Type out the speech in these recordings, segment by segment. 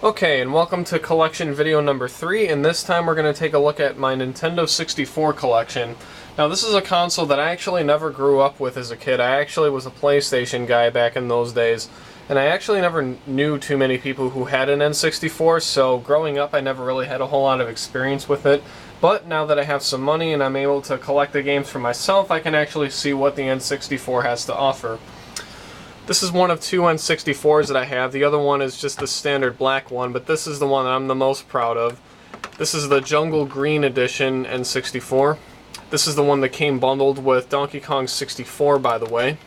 Okay, and welcome to collection video number 3, and this time we're going to take a look at my Nintendo 64 collection. Now this is a console that I actually never grew up with as a kid. I actually was a PlayStation guy back in those days, and I actually never knew too many people who had an N64, so growing up I never really had a whole lot of experience with it. But now that I have some money and I'm able to collect the games for myself, I can actually see what the N64 has to offer. This is one of two N64s that I have. The other one is just the standard black one, but this is the one that I'm the most proud of. This is the Jungle Green Edition N64. This is the one that came bundled with Donkey Kong 64, by the way.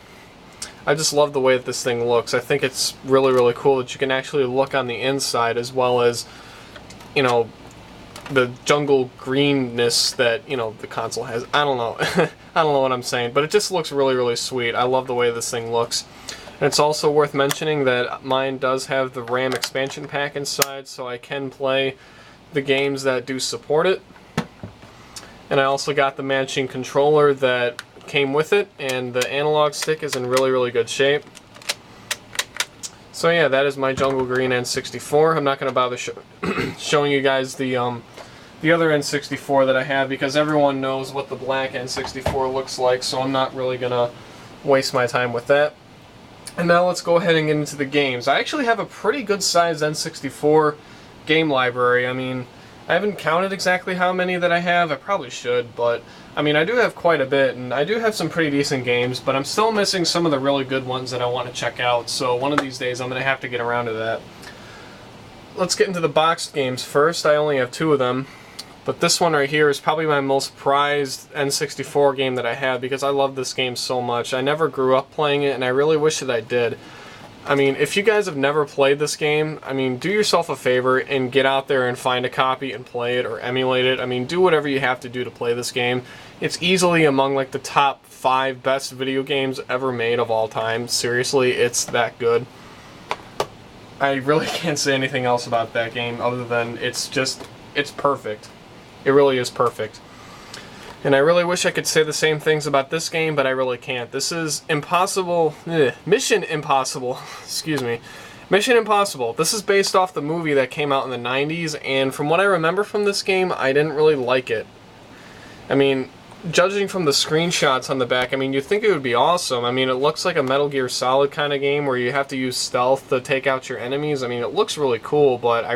I just love the way that this thing looks. I think it's really cool that you can actually look on the inside as well as, you know, the jungle greenness that, you know, the console has. I don't know. I don't know what I'm saying, but it just looks really sweet. I love the way this thing looks. And it's also worth mentioning that mine does have the RAM expansion pack inside, so I can play the games that do support it. And I also got the matching controller that came with it, and the analog stick is in really good shape. So yeah, that is my Jungle Green N64. I'm not going to bother showing you guys the other N64 that I have, because everyone knows what the black N64 looks like, so I'm not really going to waste my time with that. And now let's go ahead and get into the games. I actually have a pretty good sized N64 game library. I mean, I haven't counted exactly how many that I have. I probably should, but I mean, I do have quite a bit, and I do have some pretty decent games, but I'm still missing some of the really good ones that I want to check out, so one of these days I'm going to have to get around to that. Let's get into the boxed games first. I only have two of them. But this one right here is probably my most prized N64 game that I have, because I love this game so much. I never grew up playing it, and I really wish that I did. I mean, if you guys have never played this game, I mean, do yourself a favor and get out there and find a copy and play it or emulate it. I mean, do whatever you have to do to play this game. It's easily among like the top 5 best video games ever made of all time. Seriously, it's that good. I really can't say anything else about that game other than it's perfect. It really is perfect. And I really wish I could say the same things about this game, but I really can't. This is Mission Impossible. Excuse me. Mission Impossible. This is based off the movie that came out in the 90s, and from what I remember from this game, I didn't really like it. I mean, judging from the screenshots on the back, I mean, you'd think it would be awesome. I mean, it looks like a Metal Gear Solid kind of game where you have to use stealth to take out your enemies. I mean, it looks really cool, but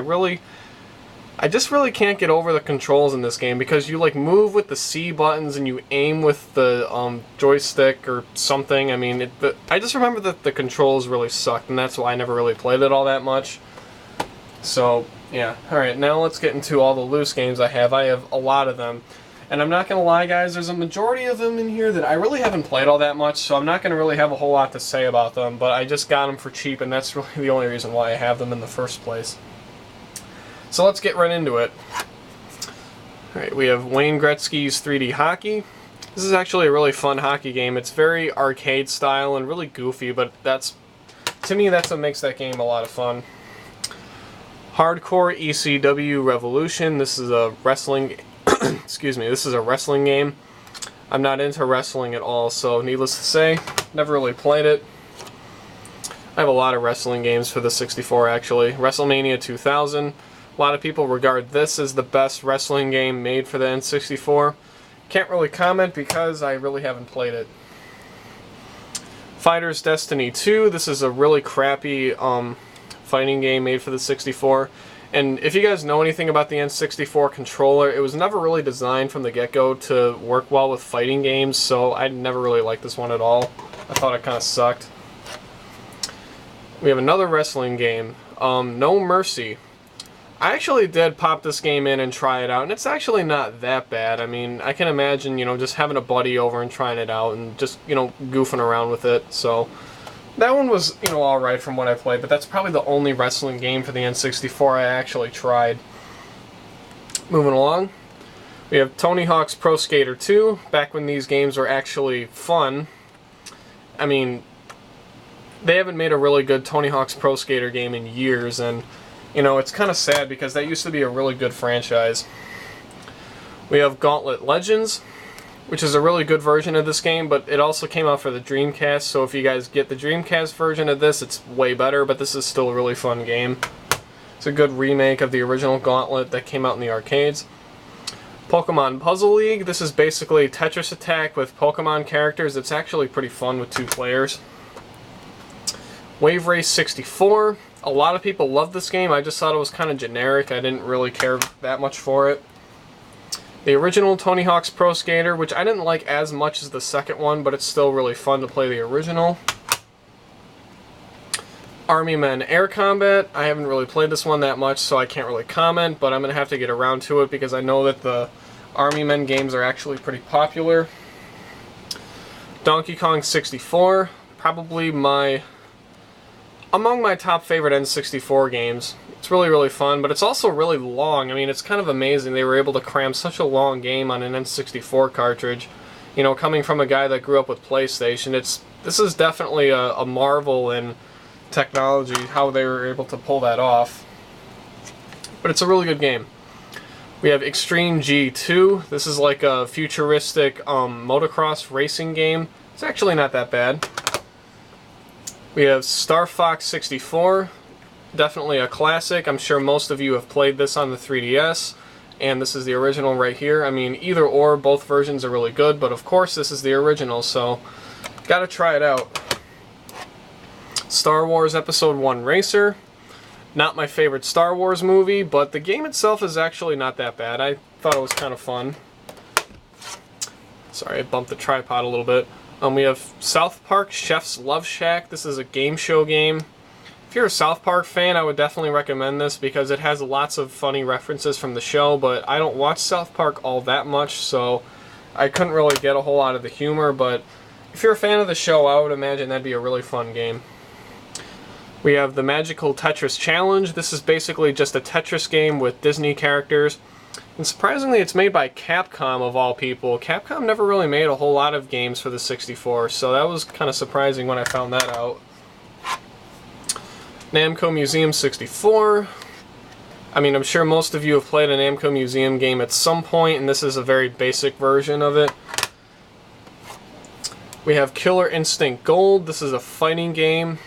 I just really can't get over the controls in this game, because you like move with the C buttons and you aim with the joystick or something. I mean, I just remember that the controls really sucked, and that's why I never really played it all that much. So, yeah. Alright, now let's get into all the loose games I have. I have a lot of them. And I'm not going to lie, guys, there's a majority of them in here that I really haven't played all that much, so I'm not going to really have a whole lot to say about them, but I just got them for cheap, and that's really the only reason why I have them in the first place. So let's get right into it. Alright, we have Wayne Gretzky's 3D Hockey. This is actually a really fun hockey game. It's very arcade style and really goofy, but to me, that's what makes that game a lot of fun. Hardcore ECW Revolution. This is a wrestling excuse me, this is a wrestling game. I'm not into wrestling at all, so needless to say, never really played it. I have a lot of wrestling games for the 64 actually. WrestleMania 2000. A lot of people regard this as the best wrestling game made for the N64. Can't really comment because I really haven't played it. Fighter's Destiny 2. This is a really crappy fighting game made for the 64. And if you guys know anything about the N64 controller, it was never really designed from the get-go to work well with fighting games, so I never really liked this one at all. I thought it kind of sucked. We have another wrestling game, No Mercy. I actually did pop this game in and try it out, and it's actually not that bad. I mean, I can imagine, you know, just having a buddy over and trying it out and just, you know, goofing around with it. So that one was, you know, alright from what I played, but that's probably the only wrestling game for the N64 I actually tried. Moving along, we have Tony Hawk's Pro Skater 2, back when these games were actually fun. I mean, they haven't made a really good Tony Hawk's Pro Skater game in years, and you know, it's kind of sad because that used to be a really good franchise. We have Gauntlet Legends, which is a really good version of this game, but it also came out for the Dreamcast, so if you guys get the Dreamcast version of this, it's way better, but this is still a really fun game. It's a good remake of the original Gauntlet that came out in the arcades. Pokemon Puzzle League. This is basically Tetris Attack with Pokemon characters. It's actually pretty fun with 2 players. Wave Race 64. A lot of people love this game. I just thought it was kind of generic. I didn't really care that much for it. The original Tony Hawk's Pro Skater, which I didn't like as much as the second one, but it's still really fun to play the original. Army Men Air Combat. I haven't really played this one that much, so I can't really comment, but I'm going to have to get around to it because I know that the Army Men games are actually pretty popular. Donkey Kong 64. Probably among my top favorite N64 games. It's really, really fun, but it's also really long. I mean, it's kind of amazing they were able to cram such a long game on an N64 cartridge. You know, coming from a guy that grew up with PlayStation, this is definitely a marvel in technology, how they were able to pull that off. But it's a really good game. We have Extreme G2. This is like a futuristic motocross racing game. It's actually not that bad. We have Star Fox 64. Definitely a classic. I'm sure most of you have played this on the 3DS. And this is the original right here. I mean, either or, both versions are really good. But of course, this is the original, so gotta try it out. Star Wars Episode 1 Racer. Not my favorite Star Wars movie, but the game itself is actually not that bad. I thought it was kind of fun. Sorry, I bumped the tripod a little bit. We have South Park Chef's Love Shack. This is a game show game. If you're a South Park fan, I would definitely recommend this because it has lots of funny references from the show, but I don't watch South Park all that much, so I couldn't really get a whole lot of the humor, but if you're a fan of the show, I would imagine that'd be a really fun game. We have the Magical Tetris Challenge. This is basically just a Tetris game with Disney characters. And surprisingly, it's made by Capcom, of all people. Capcom never really made a whole lot of games for the 64, so that was kind of surprising when I found that out. Namco Museum 64. I mean, I'm sure most of you have played a Namco Museum game at some point, and this is a very basic version of it. We have Killer Instinct Gold. This is a fighting game.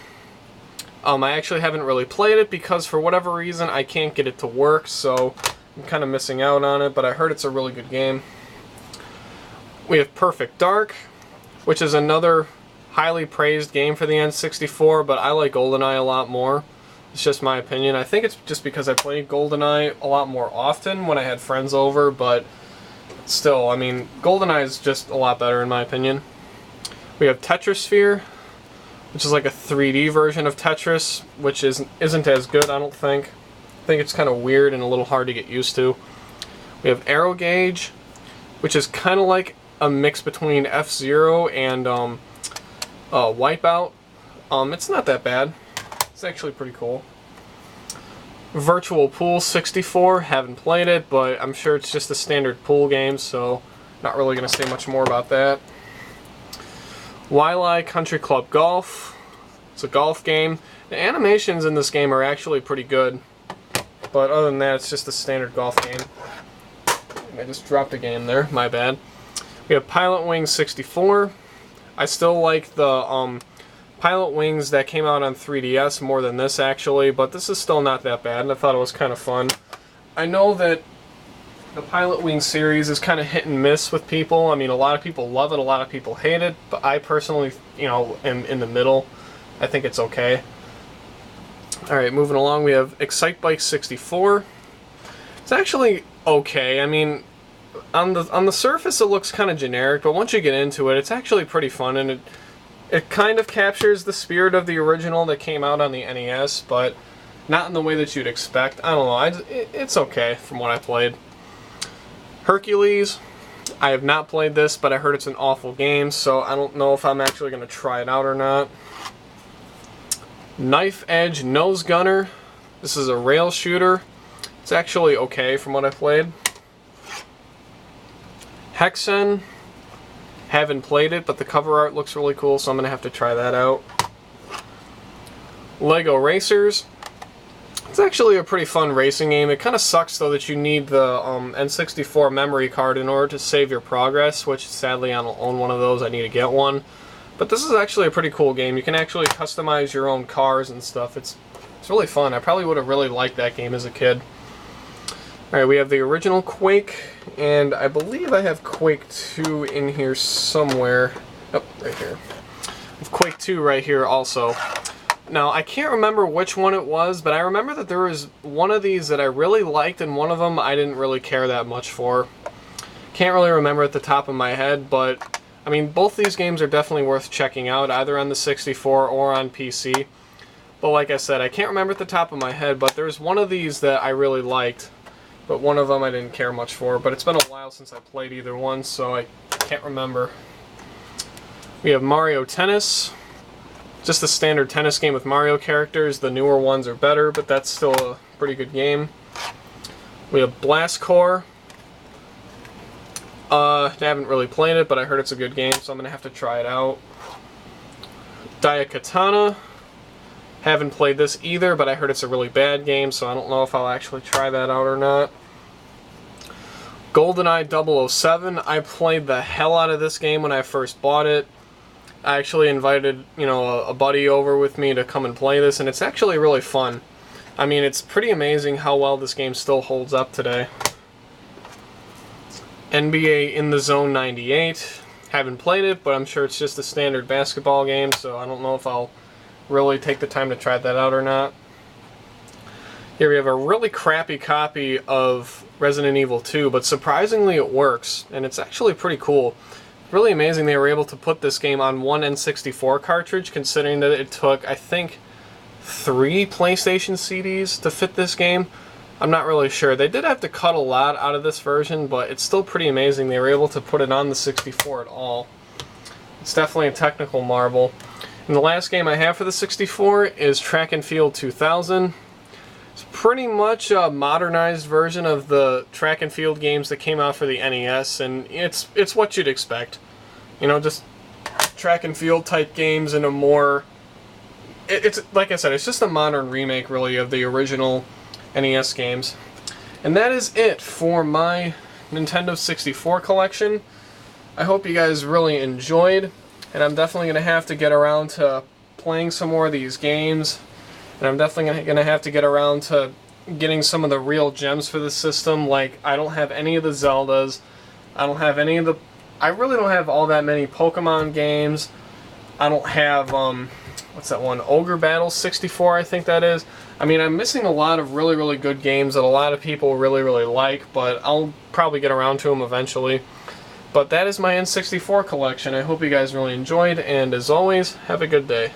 I actually haven't really played it because for whatever reason I can't get it to work, so I'm kind of missing out on it, but I heard it's a really good game. We have Perfect Dark, which is another highly praised game for the N64, but I like GoldenEye a lot more. It's just my opinion. I think it's just because I played GoldenEye a lot more often when I had friends over, but still, I mean, GoldenEye is just a lot better in my opinion. We have Tetrisphere, which is like a 3D version of Tetris, which isn't as good, I don't think. I think it's kind of weird and a little hard to get used to. We have Aero Gauge, which is kind of like a mix between F-Zero and Wipeout. It's not that bad. It's actually pretty cool. Virtual Pool 64, haven't played it, but I'm sure it's just a standard pool game, so not really going to say much more about that. Wily Country Club Golf. It's a golf game. The animations in this game are actually pretty good, but other than that, it's just a standard golf game. I just dropped a game there, my bad. We have Pilot Wings 64. I still like the Pilot Wings that came out on 3DS more than this actually, but this is still not that bad, and I thought it was kind of fun. I know that the Pilot Wings series is kind of hit and miss with people. I mean, a lot of people love it, a lot of people hate it, but I personally, you know, am in the middle. I think it's okay. Alright, moving along, we have Excitebike 64. It's actually okay. I mean, on the surface it looks kind of generic, but once you get into it, it's actually pretty fun, and it kind of captures the spirit of the original that came out on the NES, but not in the way that you'd expect. I don't know, it's okay from what I played. Hercules, I have not played this, but I heard it's an awful game, so I don't know if I'm actually going to try it out or not. Knife Edge Nose Gunner. This is a rail shooter. It's actually okay from what I played. Hexen, haven't played it, but the cover art looks really cool, so I'm going to have to try that out. Lego Racers. It's actually a pretty fun racing game. It kind of sucks, though, that you need the N64 memory card in order to save your progress, which sadly I don't own one of those. I need to get one. But this is actually a pretty cool game. You can actually customize your own cars and stuff. It's It's really fun. I probably would have really liked that game as a kid. Alright, we have the original Quake, and I believe I have Quake 2 in here somewhere. Oh, right here. I have Quake 2 right here also. Now, I can't remember which one it was, but I remember that there was one of these that I really liked, and one of them I didn't really care that much for. Can't really remember at the top of my head, but I mean, both these games are definitely worth checking out, either on the 64 or on PC. But like I said, I can't remember at the top of my head, but there's one of these that I really liked, but one of them I didn't care much for. But it's been a while since I played either one, so I can't remember. We have Mario Tennis. Just a standard tennis game with Mario characters. The newer ones are better, but that's still a pretty good game. We have Blast Corps. I haven't really played it, but I heard it's a good game, so I'm going to have to try it out. Daikatana. Haven't played this either, but I heard it's a really bad game, so I don't know if I'll actually try that out or not. GoldenEye 007. I played the hell out of this game when I first bought it. I actually invited, a buddy over with me to come and play this, and it's actually really fun. I mean, it's pretty amazing how well this game still holds up today. NBA In the Zone 98. Haven't played it, but I'm sure it's just a standard basketball game, so I don't know if I'll really take the time to try that out or not. Here we have a really crappy copy of Resident Evil 2, but surprisingly it works, and it's actually pretty cool. Really amazing they were able to put this game on one N64 cartridge, considering that it took, I think, 3 PlayStation CDs to fit this game. I'm not really sure. They did have to cut a lot out of this version, but it's still pretty amazing they were able to put it on the 64 at all. It's definitely a technical marvel. And the last game I have for the 64 is Track and Field 2000. It's pretty much a modernized version of the track and field games that came out for the NES, and it's what you'd expect. Just track and field type games in a more... It's like I said, it's just a modern remake, really, of the original NES games. And that is it for my Nintendo 64 collection. I hope you guys really enjoyed, and I'm definitely going to have to get around to playing some more of these games. And I'm definitely going to have to get around to getting some of the real gems for the system. Like, I don't have any of the Zeldas. I don't have any of the... I really don't have all that many Pokemon games. I don't have, what's that one? Ogre Battle 64, I think that is. I mean, I'm missing a lot of really, really good games that a lot of people really, really like, but I'll probably get around to them eventually. But that is my N64 collection. I hope you guys really enjoyed, and as always, have a good day.